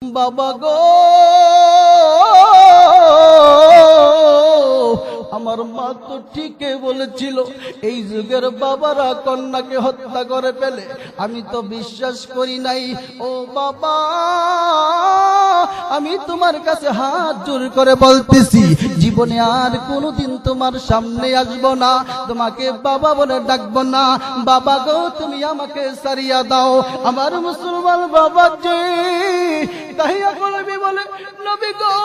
বাবা গো, আমার মা তো ঠিকই বলেছিল, এই যুগের বাবারা কন্যাকে হত্যা করে ফেলে। আমি তো বিশ্বাস করি নাই। ও বাবা, আমি তোমার কাছে হাত জোর করে বলতেছি, জীবনে আর কোনোদিন তোমার সামনে আসবো না, তোমাকে বাবা বলে ডাকবো না। বাবা গো, তুমি আমাকে সারিয়া দাও। আমার মুসলমান বাবাজি দাহিয়া কলবি বলে, নবী গো,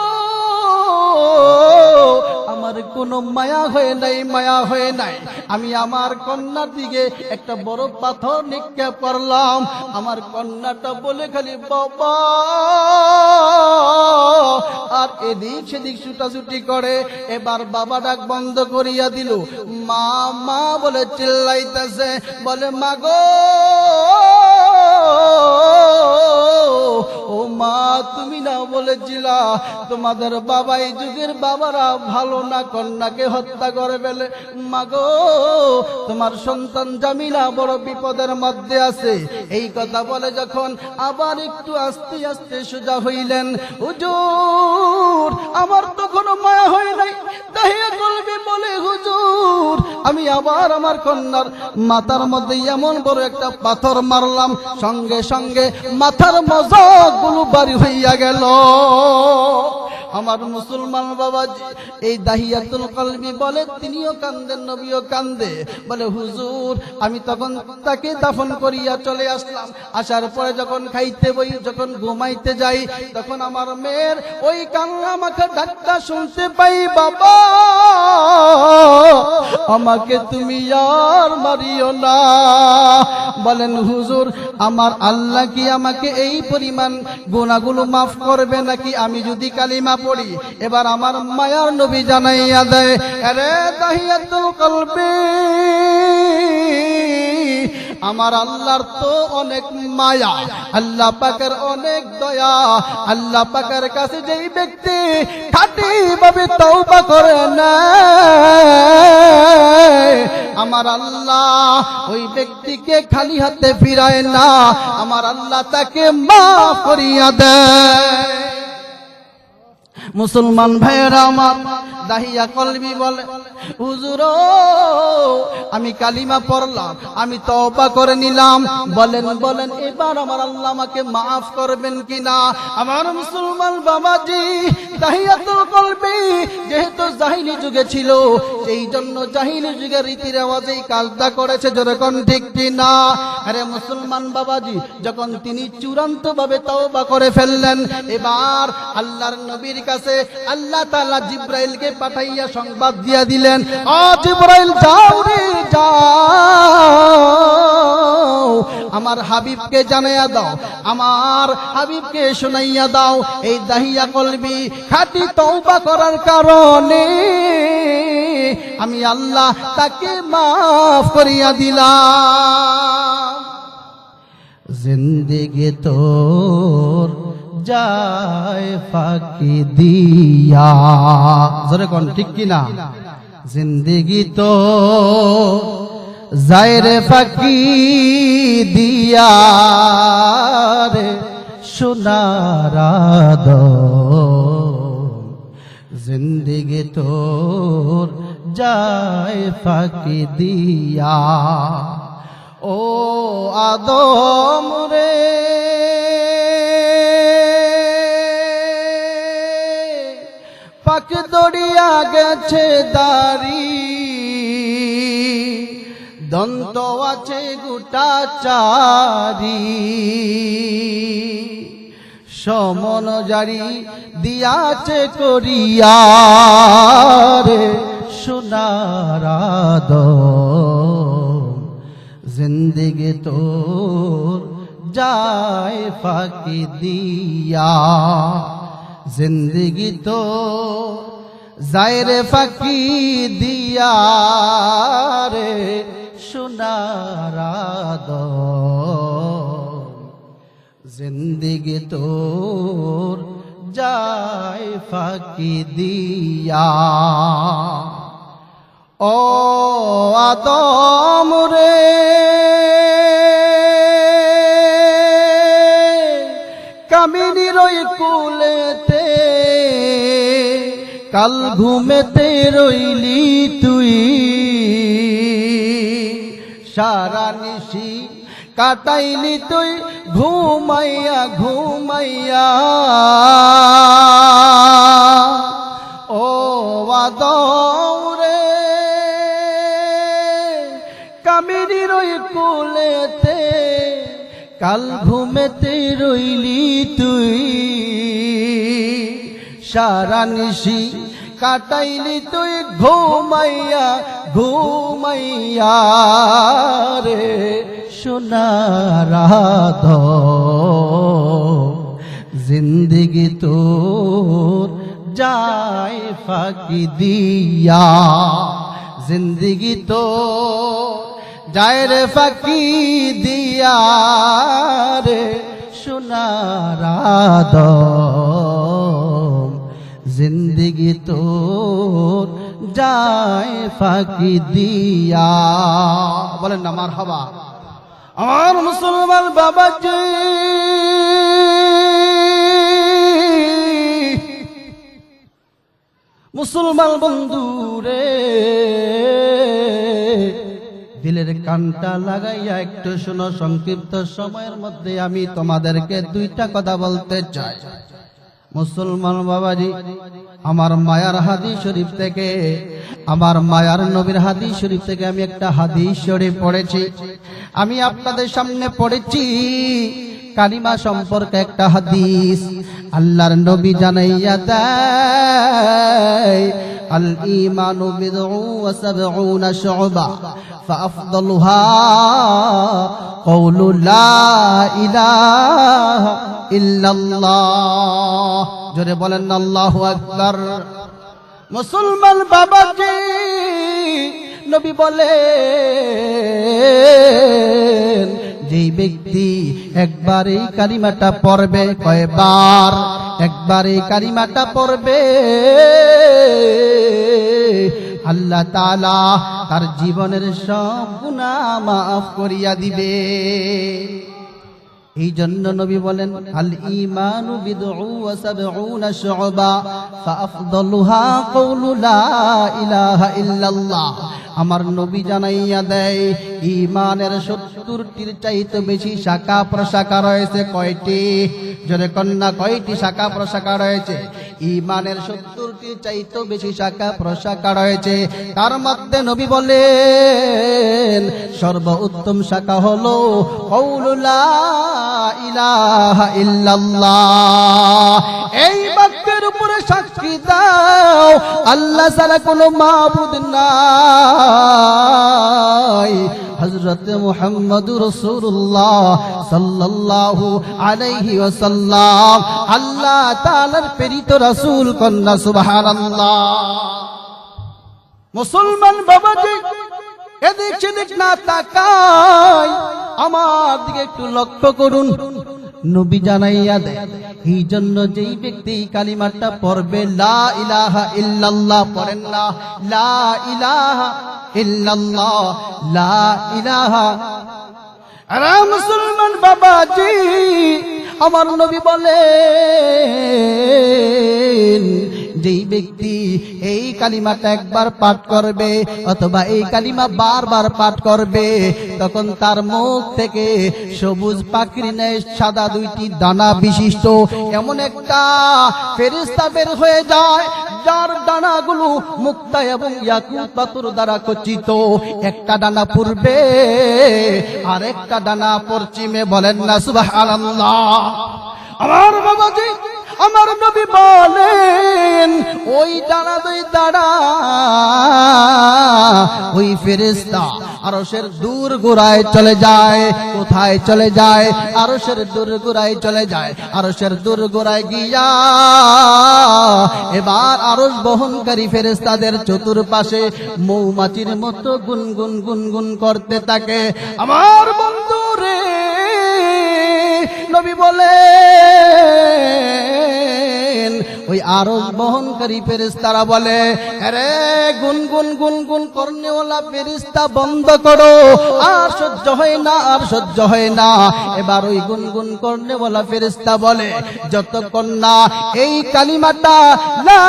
আমার কোনো মায়া হয়ে নাই, মায়া হয়ে নাই। আমি আমার কন্যার দিকে একটা বড় পাথর নিক্ষেপ করলাম। আমার কন্যাটা বলে খালি বাবা, আর এদিক সেদিক ছুটাছুটি করে। এবার বাবা ডাক বন্ধ করিয়া দিল। মা মা বলে চিল্লাইতেছে, বলে মা গো, ও মা, তুমি না বলেছিলা তোমাদের বাবা, এই যুগের বাবারা ভালো না, কন্যাকে হত্যা করে ফেলে। মা গো, তোমার সন্তান জামিলা বড় বিপদের মধ্যে আছে। এই কথা বলে যখন আবার একটু আস্তে আস্তে সোজা হইলেন, হুজুর আমার তো কোনো মায়া হয় নাই। দাহিয়া কলবি বলে, হুজুর আমি আবার আমার কন্যার মাথার মধ্যে এমন বড় একটা পাথর মারলাম, সঙ্গে সঙ্গে মাথার মজ্জাগুলো বাড়ি হইয়া গেল। আমার মুসলমান বাবাজি, এই দাহিয়াতুল কলবি বলে, তিনিও কান্দেন, নবীও কান্দে। বলে হুজুর, আমি তখন তাকে দাফন করিয়া চলে আসলাম। আসার পরে যখন খাইতে বই, যখন ঘুমাইতে যাই, তখন আমার মেয়ের ওই কান্না মাখা ডাকটা শুনতে পাই, বাবা আমাকে তুমি আর মারিও না। বলেন হুজুর, আমার আল্লাহ কি আমাকে এই পরিমাণ গুনাহগুলো মাফ করবে নাকি আমি যদি কালিমা পড়ি? এবার আমার মায়ার নবী জানাইয়া দেয়, আরে দাহিয়াতুল কলবি, আমার আল্লাহর তো অনেক মায়া, আল্লাহ পাকের অনেক দয়া। আল্লাহ পাকের কাছে যেই ব্যক্তি খাঁটি ভাবে তওবা করে না, আমার আল্লাহ ওই ব্যক্তিকে খালি হাতে ফিরায় না, আমার আল্লাহ তাকে মাফ করিয়া দেয়। মুসলমান ভাইয়েরা আমার, দাহিয়া কলবি বলে, হুজুর আমি কালিমা পড়লাম, আমি তওবা করে নিলাম, বলেন বলেন এবার আমার আল্লাহ আমাকে মাফ করবেন কিনা? আমার মুসলমান বাবাজি, দাহিয়াতুল কলবি যেহেতু জাহিলি যুগে ছিল, এই জন্য জাহিলি যুগের রীতি রেওয়াজে কাজটা করেছে, যেরকম ঠিক কিনা? আরে মুসলমান বাবাজি, যখন তিনি চূড়ান্ত ভাবে তওবা করে ফেললেন, এবার আল্লাহর নবীর কাছে আল্লাহ তাআলা জিবরাইলকে পাঠাইয়া সংবাদ দিয়া দিলেন, ও জিবরাইল যাও রে যাও, আমার হাবিবকে জানাইয়া দাও, আমার হাবিবকে শুনাইয়া দাও, এই দাহিয়া কলবি খাঁটি তওবা করার কারণে আমি আল্লাহ তাকে মাফ করিয়া দিলাম। জিন্দেগি তোর যায় ফাঁকি দিয়া, জোরে কোন ঠিক কিনা? জিন্দেগি তো যায় রে ফাঁকি দিয়া রে সোনার আদম, জিন্দেগি তোর যায় ফাঁকি দিয়া। ও আদম রে, পাক দড়িয়া গেছে দাড়ি, দন্ত আছে গোটা চারি, সমন জারি দিয়াছে করিয়া রে সোনার আদম, জিন্দেগি তোর যায় ফাঁকি দিয়া, জিন্দেগি তো যায় রে ফাঁকি দিয়া রে সোনার আদম, জিন্দেগি তোর যায় ফাঁকি দিয়া। ও আদম রে, কামিনীর ওই কুলেতে কাল ঘুমেতে রইলি তুই সারা নিশি কাটাইলি তুই ঘুমাইয়া ঘুমাইয়া ও আদরে কামিনীর ওই কুলেতে কাল ঘুমেতে রইলি তুই সারা নিশি কাটাইলি তুই ঘুমাইয়া ঘুমাইয়া রে সোনার জিন্দিগি তোর যায় ফাঁকি দিয়া জিন্দিগি তোর যায় রে ফাঁকি দিয়া রে সোনার জিন্দিগি তোর যায় ফাঁকি দিয়া বলেন না মারহাবা আমার মুসলমান বাবাজি মুসলমান বন্ধু রে দিলের কানটা লাগাইয়া একটু শোনো সংক্ষিপ্ত সময়ের মধ্যে আমি তোমাদেরকে দুইটা কথা বলতে চাই মুসলমান বাবাজি আমার মায়ার হাদিস শরীফ থেকে আমার মায়ার নবীর হাদিস শরীফ থেকে আমি একটা হাদিস শরীফ পড়েছি আমি আপনাদের সামনে পড়েছি কালিমা সম্পর্কে একটা হাদিস আল্লাহর নবী জানাইয়া দেয় আল ঈমানু বিদউ ওয়া সাবউনা শুবা ফাআফদালুহা কওলু লা ইলাহা ইল্লাল্লাহ জোরে বলেন আল্লাহু আকবার মুসলমান বাবাজি নবী বলেন যেই ব্যক্তি একবার এই কালিমাটা পড়বে কয়বার একবার এই কালিমাটা পড়বে আল্লাহ তাআলা তার জীবনের সব গুনাহ মাফ করিয়া দিবে এই জন্য নবী বলেন আল ঈমানু বিদউ ওয়া সাবউনা শুবা ফাআফদালুহা কওলু লা ইলাহা ইল্লাল্লাহ আমার নবী জানাইয়া দেয় ঈমানের 70টির চাইতে বেশি শাখা প্রশাখা রয়েছে কয়টি জোরে কন্যা কয়টি শাখা প্রশাখা রয়েছে ঈমানের 70টির চাইতে বেশি শাখা প্রশাখা রয়েছে তার মধ্যে নবী বলেন সর্বোত্তম শাখা হলো কওলু লা ইলাহা ইল্লাল্লাহ এই বাক্যের উপরে সাক্ষী দাও আল্লাহ ছাড়া কোনো মাবুদ নাই হযরত মুহাম্মদুর রাসূলুল্লাহ সাল্লাল্লাহু আলাইহি ওয়াসাল্লাম আল্লাহ তাআলার প্রেরিত রাসূল কন্না সুবহানাল্লাহ মুসলমান বাবাজি এদিক সেদিক না তাকাই আমার দিকে একটু লক্ষ্য করুন নবী জানাইয়া দেয় এই জন্য যেই ব্যক্তি কালিমাটা পড়বে লা ইলাহা ইল্লাল্লাহ পড়েন না লা ইলাহা ইল্লাল্লাহ লা ইলাহা আরে মুসলমান বাবাজি আমার নবী বলেন যেই ব্যক্তি এই কালিমাটা একবার পাঠ করবে অথবা এই কালিমা বারবার পাঠ করবে তখন তার মুখ থেকে সবুজ পাখির ন্যায় সাদা দুইটি দানা বিশিষ্ট এমন একটা ফেরেশতা বের হয়ে যায় যার ডানাগুলো মুক্তা এবং ইয়াকুত পাথর দ্বারা খচিত একটা ডানা পূর্বে আর একটা ডানা পশ্চিমে বলেন না সুবহানাল্লাহ আমার বাবাজি আমার নবী বলেন ওই ডানা দুই দাঁড়া ওই ফেরেশতা আরশের দূর গোড়ায় চলে যায় কোথায় চলে যায় আরশের দূর গোড়ায় চলে যায় আরশের দূর গোড়ায় গিয়া এবার আরশ বহনকারী ফেরেশতাদের চতুর্পাশে মৌমাছির মতো গুনগুন গুনগুন করতে থাকে আমার বন্ধু রে নবী বলেন ওই আরশ বহনকারী ফেরেশতারা বলে, আরে গুনগুন গুনগুন করনেওয়ালা ফেরেশতা বন্ধ করো, আর সহ্য হয় না, আর সহ্য হয় না। এবার ওই গুনগুন করনেওয়ালা ফেরেশতা বলে, যতক্ষণ না এই কালিমাটা লা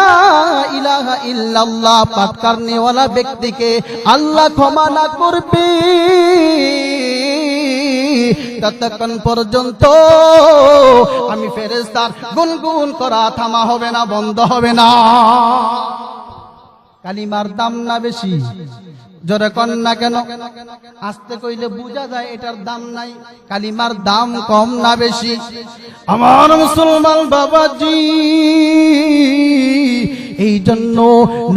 ইলাহা ইল্লাল্লাহ পাঠ করনেওয়ালা ব্যক্তিকে আল্লাহ ক্ষমা না করবে, ততক্ষণ পর্যন্ত আমি ফেরেশতার গুনগুন করা থামা হবে না, বন্ধ হবে না। কালিমার দাম না বেশি? জোরে কন না কেন? আস্তে কইলে বোঝা যায় এটার দাম নাই। কালিমার দাম কম না বেশি? আমার মুসলমান বাবাজি, এই জন্য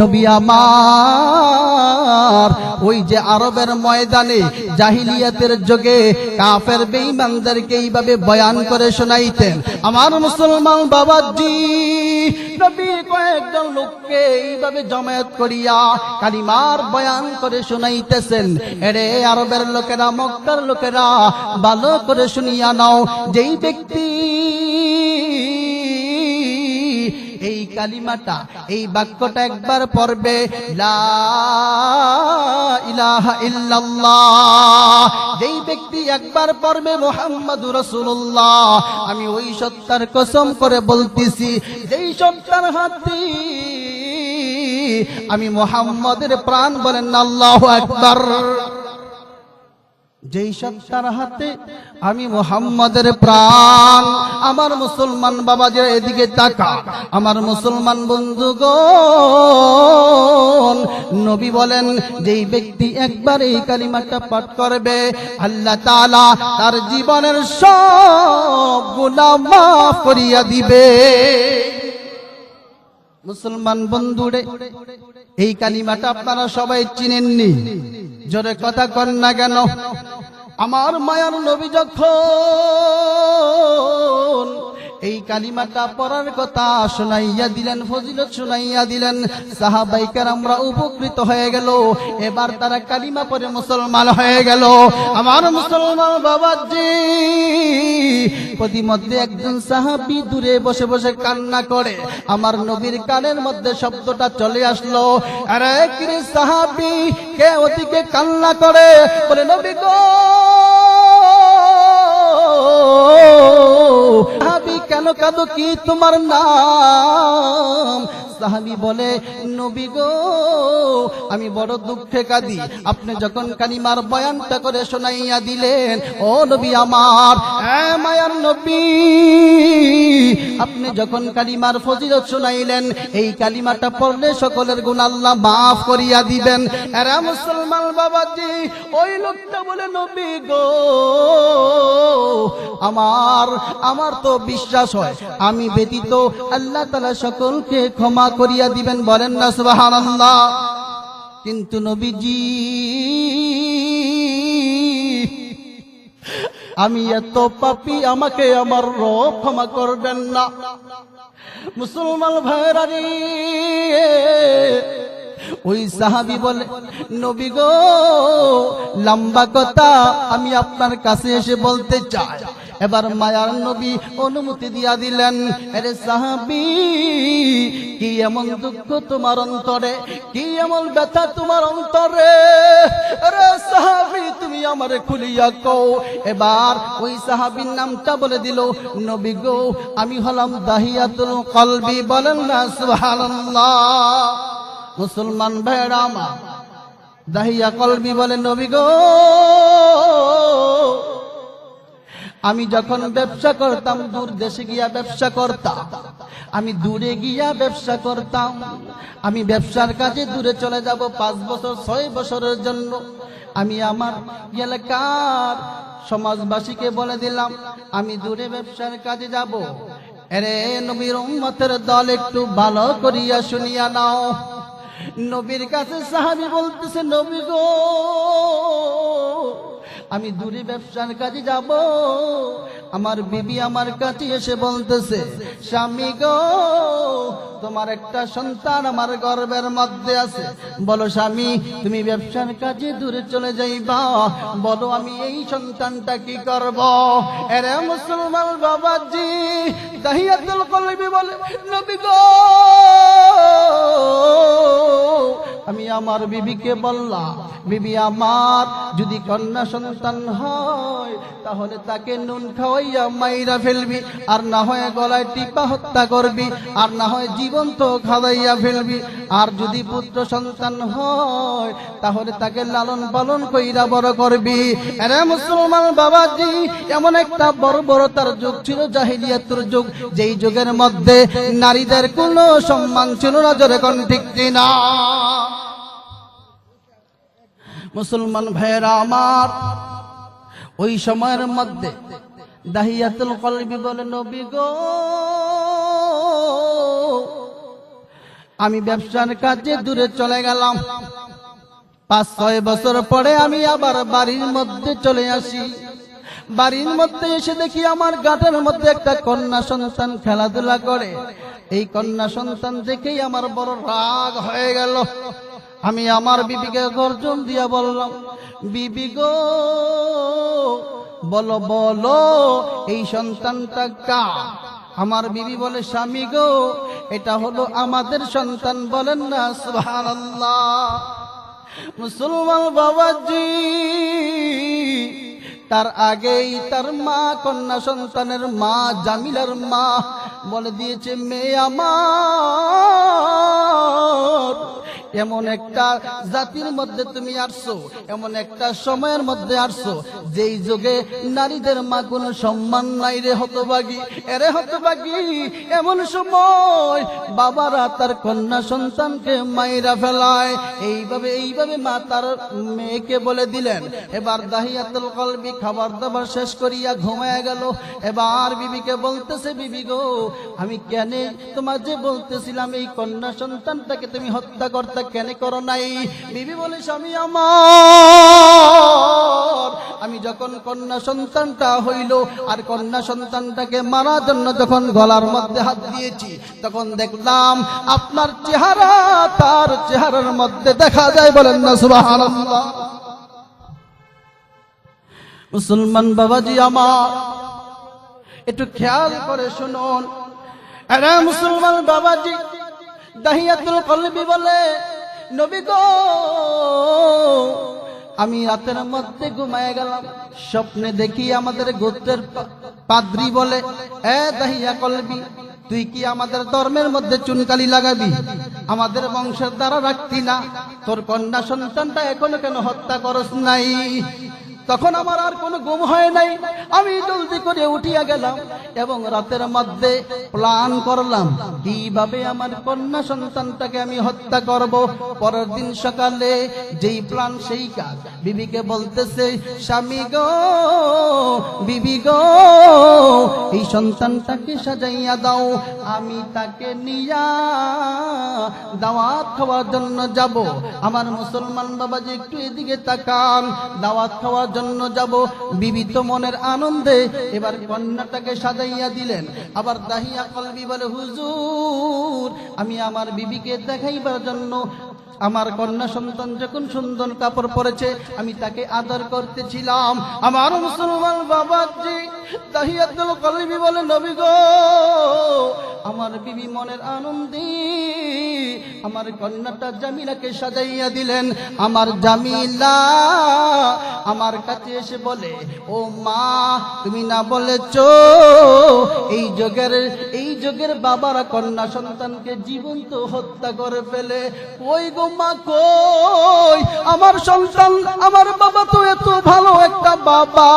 নবী আমার ওই যে আরবের ময়দানে জাহিলিয়াতের যুগে কাফের বেঈমানদেরকে এইভাবে বয়ান করে শোনাইতেন। আমার মুসলমান বাবাজি, নবী কয়েকজন লোককে এইভাবে জমায়েত করিয়া কালিমার বয়ান করে শোনাইতেছেন। এরে আরবের লোকেরা, মক্কার লোকেরা, ভালো করে শুনিয়া নাও, যেই ব্যক্তি এই কালিমাটা, এই বাক্যটা একবার পড়বে, লা ইলাহা ইল্লাল্লাহ, যেই ব্যক্তি একবার পড়বে মুহাম্মাদুর রাসূলুল্লাহ, আমি ওই সত্তার কসম করে বলতেছি, যেই সত্তার হাতে আমি মুহাম্মাদের প্রাণ, বলেন আল্লাহু আকবার, যেই সত্তার হাতে আমি মুহাম্মাদের প্রাণ। আমার মুসলমান বাবাদের এদিকে তাকা, আমার মুসলমান বন্ধুগণ, নবী বলেন, যেই ব্যক্তি একবার এই কালিমাটা পাঠ করবে, আল্লাহ তাআলা তার জীবনের সব গুনাহ মাফ করিয়া দিবে। মুসলমান বন্ধুরে, এই কালিমাটা আপনারা সবাই চিনেননি? জোরে কথা কন না কেন? আমার মায়ার নবী যখন এই কালিমাটা পড়ার কথা শোনাইয়া দিলেন, ফজিলত শোনাইয়া দিলেন, সাহাবায়ে কেরামরা উপকৃত হয়ে গেল। এবার তারা কালিমা পড়ে মুসলমান হয়ে গেল। আমার মুসলমান বাবাজি, প্রতিমধ্যে একজন সাহাবী দূরে বসে বসে কান্না করে। আমার নবীর কানের মধ্যে শব্দটা চলে আসলো, আরে কি রে সাহাবী, কে ওদিকে কান্না করে? বলে, নবী গো, সাহাবী কেন কাঁদো, কি তোমার নাম? সাহাবী বলে, নবী গো, আমি বড় দুঃখে কাঁদি। আপনি যখন কালিমার বয়ানটা করে শোনাইয়া দিলেন, ও নবী আমার, মায়ার নবী, আপনি যখন কালিমার ফজিলত শোনাইলেন, এই কালিমাটা পড়লে সকলের গুনাহ আল্লাহ মাফ করিয়া দিবেন। এরা মুসলমান বাবাজি, ওই লোকটা বলে, নবী গো, আমার তো বিশ্বাস হয় আমি ব্যতীত আল্লাহ তাআলা সকলকে ক্ষমা করিয়া দিবেন, বলেন না সুবহানাল্লাহ। কিন্তু নবীজি, আমি এত পাপী, আমাকে আমার রব ক্ষমা করবেন না? মুসলমান ভাইরা রে, ওই সাহাবী বলে, নবী গো, লম্বা কথা আমি আপনার কাছে এসে বলতে চাই। এবার মায়ার নবী অনুমতি দিয়া দিলেন। আরে সাহাবী, কি এমন দুঃখ তোমার অন্তরে, কি এমন ব্যথা তোমার অন্তরে? আরে সাহাবী, তুমি আমারে খুলিয়া কও। এবার ওই সাহাবীর নামটা বলে দিল। নবী গো, আমি হলাম দাহিয়াতুল কলবি, বলেন না সুবহানাল্লাহ। মুসলমান ভাইরা আমার, দাহিয়া কলবি বলে, নবী গো, আমি যখন ব্যবসা করতাম, দূর দেশে গিয়া ব্যবসা করতাম, আমি দূরে গিয়া ব্যবসা করতাম। আমি ব্যবসার কাজে দূরে চলে যাব 5 বছর 6 বছরের জন্য। আমি আমার এলাকার সমাজবাসীকে বলে দিলাম, আমি দূরে ব্যবসার কাজে যাব। আরে নবীর উম্মতের দল, একটু ভালো করিয়া শুনিয়া নাও। নবীর কাছে সাহাবী বলতেছে, নবী গো, আমি দূরে ব্যবসার কাজে যাব, আমার বিবি আমার কাছে এসে বলতেছে, স্বামী গো, তোমার একটা সন্তান আমার গর্ভের মধ্যে আছে। বলো স্বামী, তুমি ব্যবসার কাজে দূরে চলে যাইবা, বলো আমি এই সন্তানটা কি করব? এরে মুসলমান বাবাজি, দাহিয়াতুল কলবি বলে, নবী গো, আমি আমার বিবিকে বললাম, বিবি আমার যদি কন্যা সন্তান হয় তাহলে তাকে নুন খাওয়াইয়া মাইরা ফেলবি, আর না হয় গলায় টিপা হত্যা করবি, আর না হয় জীবন্ত খাওয়াইয়া ফেলবি। আর যদি পুত্র সন্তান হয় তাহলে তাকে লালন পালন কইরা বড় করবি। আরে মুসলমান বাবাজি, এমন একটা বর্বরতার যুগ ছিল, জাহিলিয়াতের যুগ, যেই যুগের মধ্যে নারীদের কোনো সম্মান ছিল না। জোরে কোন ঠিক কিনা? মুসলমান ভাইয়েরা আমার, ওই সময়ের মধ্যে দাহিয়াতুল কলবি বলে, নবী গো, আমি ব্যবসার কাজে দূরে চলে গেলাম। 5-6 বছর পরে আমি আবার বাড়ির মধ্যে চলে আসি। বাড়ির মধ্যে এসে দেখি আমার গাটের মধ্যে একটা কন্যা সন্তান খেলাধুলা করে। এই কন্যা সন্তান দেখেই আমার বড় রাগ হয়ে গেল। আমি আমার বিবিকে গর্জন দিয়া বললাম, বিবি গো, বলো বলো এই সন্তানটা কার? আমার বিবি বলে, স্বামী গো, এটা হলো আমাদের সন্তান। বলেন না সুবহানাল্লাহ। মুসলমান বাবাজি, তার আগেই তার মা, কন্যা সন্তানের মা, জামিলার মা বলে দিয়েছে, মেয়ে আমার, এমন একটা জাতির মধ্যে তুমি আসছো, এমন একটা সময়ের মধ্যে আসছো যেই যুগে নারীদের মা কোনো সম্মান নাই রে হতভাগী। এরে হতভাগী, এমন সময় বাবারা তার কন্যা সন্তানকে মাইরা ফেলায়। এইভাবে মা তার মেয়েকে বলে দিলেন। এবার দাহিয়াতুল কলবি খাবার দাবার শেষ করিয়া ঘুমায় গেল। এবার বিবিকে বলতেছে, বিবি গো, আমি কেন তোমার যে বলতেছিলাম এই কন্যা সন্তানটাকে তুমি হত্যা করতে কেন করো নাই? বিবি বলে, স্বামী আমার, আমি যখন কন্যা সন্তানটা হইল আর কন্যা সন্তানটাকে মারার জন্য যখন গলার মধ্যে হাত দিয়েছি, তখন দেখলাম আপনার চেহারা তার চেহারার মধ্যে দেখা যায়। বলেন না সুবহানাল্লাহ। মুসলমান বাবাজি আমার, একটু খেয়াল করে শুনুন। আরে মুসলমান বাবাজি, দাহিয়াতুল কলবি বলে, নবী গো, আমি রাতের মধ্যে ঘুমায় গেলাম, স্বপ্নে দেখি আমাদের গোত্রের পাদ্রী বলে, এ দাহিয়া কলবি, তুই কি আমাদের ধর্মের মধ্যে চুনকালি লাগাবি? আমাদের বংশের দ্বারা রাখতি না? তোর কন্যা সন্তানটা এখনো কেন হত্যা করস নাই? তখন আমার আর কোনো ঘুম হয় নাই। আমি জলদি করে উঠিয়া গেলাম এবং রাতের মধ্যে প্ল্যান করলাম কিভাবে আমার কন্যা সন্তানটাকে আমি হত্যা করব। পরের দিন সকালে যেই প্ল্যান সেই কাজ। বিবিকে বলতেছে, স্বামী গো, বিবি গো, এই সন্তানটাকে সাজাইয়া দাও, আমি তাকে নিয়া দাওয়াত খাওয়ার জন্য যাব। আমার মুসলমান বাবাজি একটু এদিকে তাকান, দাওয়াত খাওয়ার জন্য যাব। বিবি তো মনের আনন্দে এবার কন্যাটাকে সাজাইয়া দিলেন। আবার দাহিয়া কলবি বলে, হুজুর, আমি আমার বিবিকে দেখাইবার জন্য, আমার কন্যা সন্তান যখন সুন্দর কাপড় পরেছে আমি তাকে আদর করতেছিলাম। আমার মুসলমান বাবাজি, দাহিয়াতুল কলবি বলে, নবী গো, আমার বিবি মনের আনন্দে আমার কন্যাটা জামিলাকে সাজাইয়া দিলেন। আমার জামিলা আমার কাছে এসে বলে, ও মা, তুমি না বলেছ এই যুগের বাবারা কন্যা সন্তানকে জীবন্ত হত্যা করে ফেলে? ওই গো মা, কই আমার সন্তান? আমার বাবা তো এত ভালো একটা বাবা,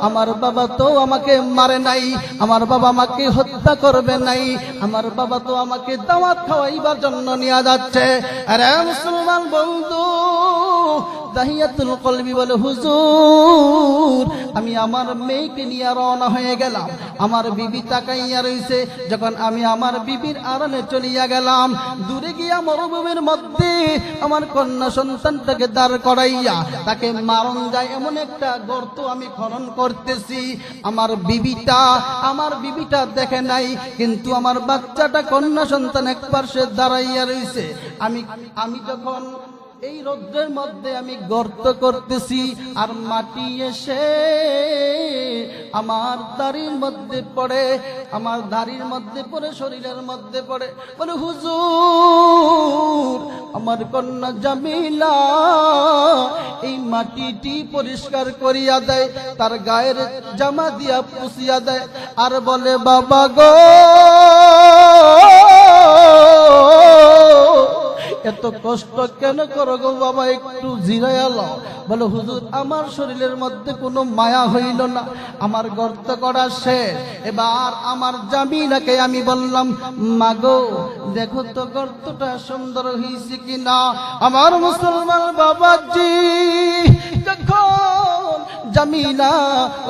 আমার বাবা তো আমাকে মারে নাই, আমার বাবা আমাকে হত্যা করবে নাই, আমার বাবা তো আমাকে দাওয়াত খাওয়াইবার জন্য নিয়ে যাচ্ছে। আরে মুসলমান বন্ধু, দাহিয়াতুল কলবি বলে, হুজুর আমি আমার মেয়েকে নিয়ে রওনা হয়ে গেলাম, আমার বিবি তাকাইয়া রইছে। যখন আমি আমার বিবির আড়ালে চলিয়া গেলাম, দূরে গিয়া মরুভূমির মধ্যে আমার কন্যা সন্তানটাকে দাঁড় করাইয়া তাকে মারণ যায় এমন একটা গর্ত আমি খনন করতেছি। আমার বিবিটা দেখে নাই, কিন্তু আমার বাচ্চাটা কন্যা সন্তান এক পাশে দাঁড়াইয়া রইছে। আমি যখন এই রৌদ্রের মধ্যে আমি গর্ত করতেছি, আর মাটি এসে আমার দাড়ির মধ্যে পড়ে, শরীরের মধ্যে পড়ে। বলে, হুজুর আমার কন্যা জামিলা এই মাটিটি পরিষ্কার করিয়া দেয়, তার গায়ের জামা দিয়া পুষিয়া দেয়, আর বলে, বাবা গো এত কষ্ট কেন করো গো বাবা, একটু জিরাইয়া লও। বলে, হুজুর আমার শরীরের মধ্যে কোনো মায়া হইল না, আমার গর্ত করা শেষ। এবার আমার জামিনাকে আমি বললাম, মাগো দেখো তো গর্তটা সুন্দর হয়েছে কিনা। আমার মুসলমান বাবাজি যখন জামিলা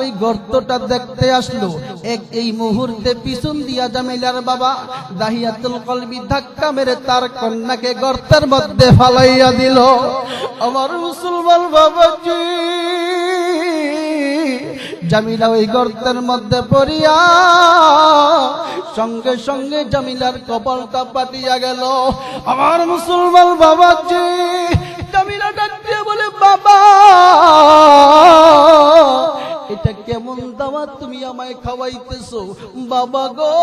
ওই গর্তটা দেখতে আসলো, এই মুহূর্তে পিছন দিয়া জামিলার বাবা দাহিয়াতুল কলবি ধাক্কা মেরে তার কন্যাকে গর্তের মধ্যে ফালাইয়া দিল। আমার মুসলমান বাবাজি জামিলা ওই গর্তের মধ্যে পড়িয়া সঙ্গে সঙ্গে জামিলার কপালটা পাটিয়া গেল। আমার মুসলমান বাবাজি জামিলা ডাক দিয়ে বলে, বাবা এটা কেমন দাওয়াত তুমি আমায় খাওয়াইতেছো বাবা গো।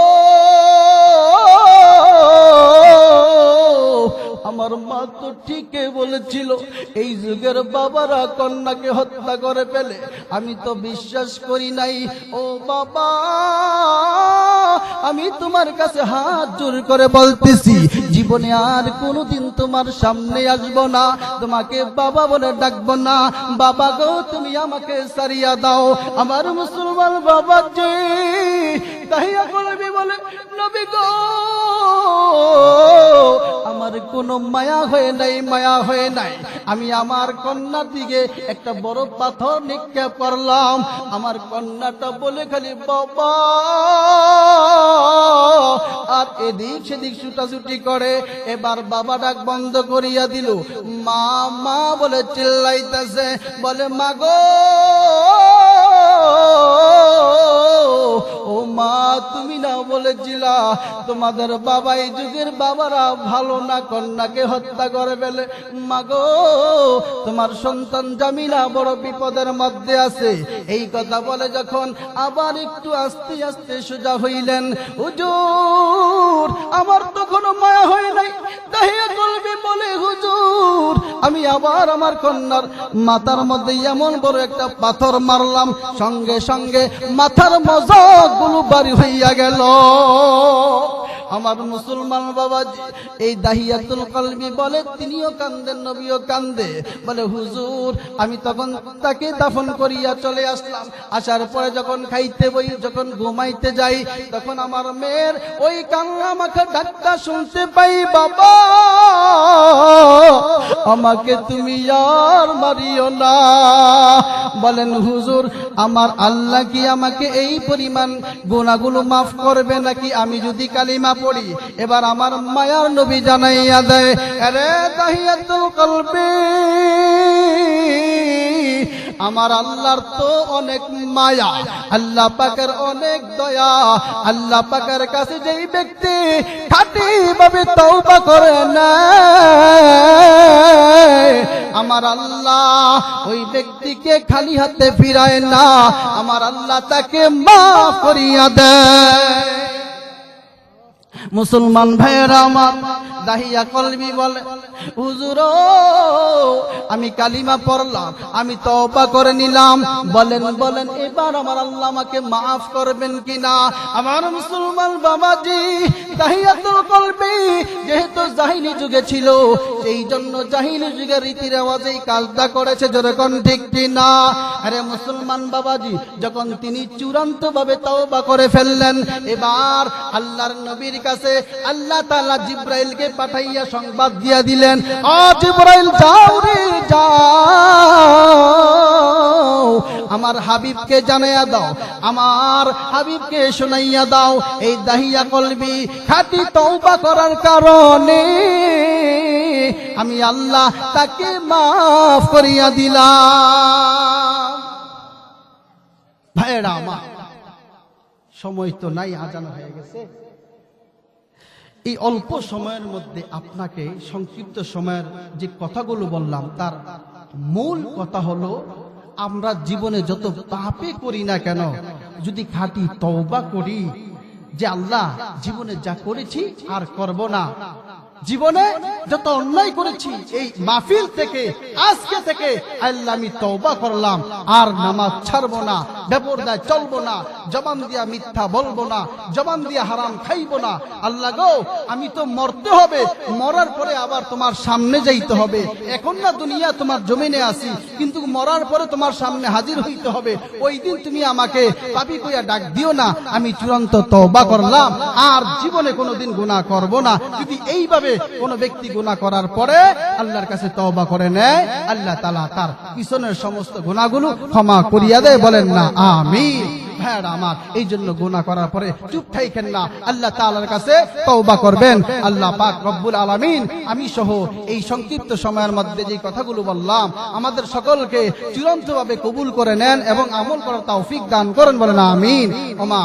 আমার মা তো ঠিকই বলেছিল, এই যুগের বাবারা কন্যাকে হত্যা করে ফেলে। আমি তো বিশ্বাস করি নাই। ও বাবা আমি তোমার কাছে হাত জোর করে বলতেছি, জীবনে আর কোনোদিন তোমার সামনে আসবো না, তোমাকে বাবা বলে ডাকবো না। বাবা গো তুমি আমাকে সারিয়া দাও। আমার মুসলমান বাবা যে দাহিয়া কলবি বলে, নবী গো আমার কোনো মায়া হয়ে নাই। আমি আমার কন্যার দিকে একটা বড় পাথর নিক্ষেপ করলাম। আমার কন্যাটা বলে খালি বাবা, আর এদিক সেদিক ছুটাছুটি করে। এবার বাবা ডাক বন্ধ করিয়া দিল, মা মা বলে চিল্লাইতেছে। বলে, মা গো ও মা তুমি না বলেছিলা তোমাদের বাবা এই যুগের বাবারা ভালো না, কন্যাকে হত্যা করে ফেলে। মাগো তোমার সন্তান জামিলা বড় বিপদের মধ্যে আছে। এই কথা বলে যখন আবার একটু আস্তে আস্তে সোজা হইলেন, হুজুর আমার তো কোনো মায়া হয় নাই। দাহিয়া কলবি বলে, হুজুর আমি আবার আমার কন্যার মাথার মধ্যে এমন বড় একটা পাথর মারলাম, সঙ্গে সঙ্গে মাথার মজকগুলো বাড়ি হইয়া গেল। আমার মুসলমান বাবাজি এই দাহিয়াতুল কলবি বলে, তিনিও কান্দেন, নবীও কান্দে। বলে, হুজুর আমি তখন তাকে দাফন করিয়া চলে আসলাম। আসার পরে যখন খাইতে বই, যখন ঘুমাইতে যাই, তখন আমার মেয়ের ওই কান্না মাখা ডাক্তার শুনতে পাই, বাবা আমাকে তুমি আর মারিও না। বলেন, হুজুর আমার আল্লাহ কি আমাকে এই পরিমাণ গুনাহগুলো মাফ করবে নাকি আমি যদি কালিমা পড়ি? এবার আমার মায়ার নবী জানাইয়া দেয়, আরে দাহিয়াতুল কলবি আমার আল্লাহর তো অনেক মায়া, আল্লাহ পাকের অনেক দয়া। আল্লাহ পাকের কাছে যেই ব্যক্তি খাঁটি ভাবে তওবা করে না, আমার আল্লাহ ওই ব্যক্তিকে খালি হাতে ফিরায় না, আমার আল্লাহ তাকে মাফ করিয়া দেয়। মুসলমান ভাইয়েরা আমার, দাহিয়া কলবি বলে, হুজুর আমি কালিমা পড়লাম, আমি তওবা করে নিলাম, বলেন এবার আমার আল্লাহ আমাকে মাফ করবেন কিনা? আমার মুসলমান বাবাজি দাহিয়াতুল কলবি যেহেতু জাহিলি যুগে ছিল, সেই জন্য জাহিলি যুগের রীতি রেওয়াজে এই কাজটা করেছে, যেরকম ঠিক কিনা? আরে মুসলমান বাবাজি যখন তিনি চূড়ান্ত ভাবে তওবা করে ফেললেন, এবার আল্লাহর নবীর কাছে গেছে। আল্লাহ তাআলা জিবরাইলকে পাঠাইয়া সংবাদ দিয়া দিলেন, ও জিবরাইল যাও রে যাও, আমার হাবিবকে জানাইয়া দাও, আমার হাবিবকে শোনাইয়া দাও, এই দাহিয়া কলবি খাঁটি তওবা করার কারণে আমি আল্লাহ তাকে মাফ করিয়া দিলাম। ভাইরা আমার, সময় তো নাই, আজান হয়ে গেছে। এই অল্প সময়ের মধ্যে আপনাকে সংক্ষিপ্ত সময়ের যে কথাগুলো বললাম তার মূল কথা হলো, আমরা জীবনে যত পাপে করি না কেন, যদি খাঁটি তওবা করি যে আল্লাহ জীবনে যা করেছি আর করব না, জীবনে যত অন্যায় করেছি এই মাহফিল থেকে আজকে থেকে আল্লাহ আমি তওবা করলাম, আর নামাজ ছাড়বো না, বেপরদায় চলবো না, জবান দিয়া মিথ্যা বলবো না, জবান দিয়া হারাম খাইবো না। আল্লাহ গো, আমি তো মরতে হবে, মরার পরে আবার তোমার সামনে যাইতে হবে। এখন না দুনিয়া তোমার জমিনে আসি, কিন্তু মরার পরে তোমার সামনে হাজির হইতে হবে। ওই দিন তুমি আমাকে পাপী কইয়া ডাক দিও না। আমি চূড়ান্ত তওবা করলাম, আর জীবনে কোনোদিন গুনাহ করব না। যদি এইভাবে কোন ব্যক্তি গুনাহ করার পরে আল্লাহর কাছে তওবা করে নেয়, আল্লাহ তাআলা তার পিছনের সমস্ত গুনাহগুলো ক্ষমা করিয়া দেয়। বলেন না আমিন। ভাইরা আমার, এই জন্য গুনাহ করার পরে চুপ থাকেন না, আল্লাহ তাআলার কাছে তওবা করবেন। আল্লাহ পাক রব্বুল আলামিন আমি সহ এই সংক্ষিপ্ত সময়ের মধ্যে যে কথাগুলো বললাম আমাদের সকলকে চূড়ান্তভাবে কবুল করে নেন এবং আমল করার তৌফিক দান করেন। বলেন আমিন। ওমা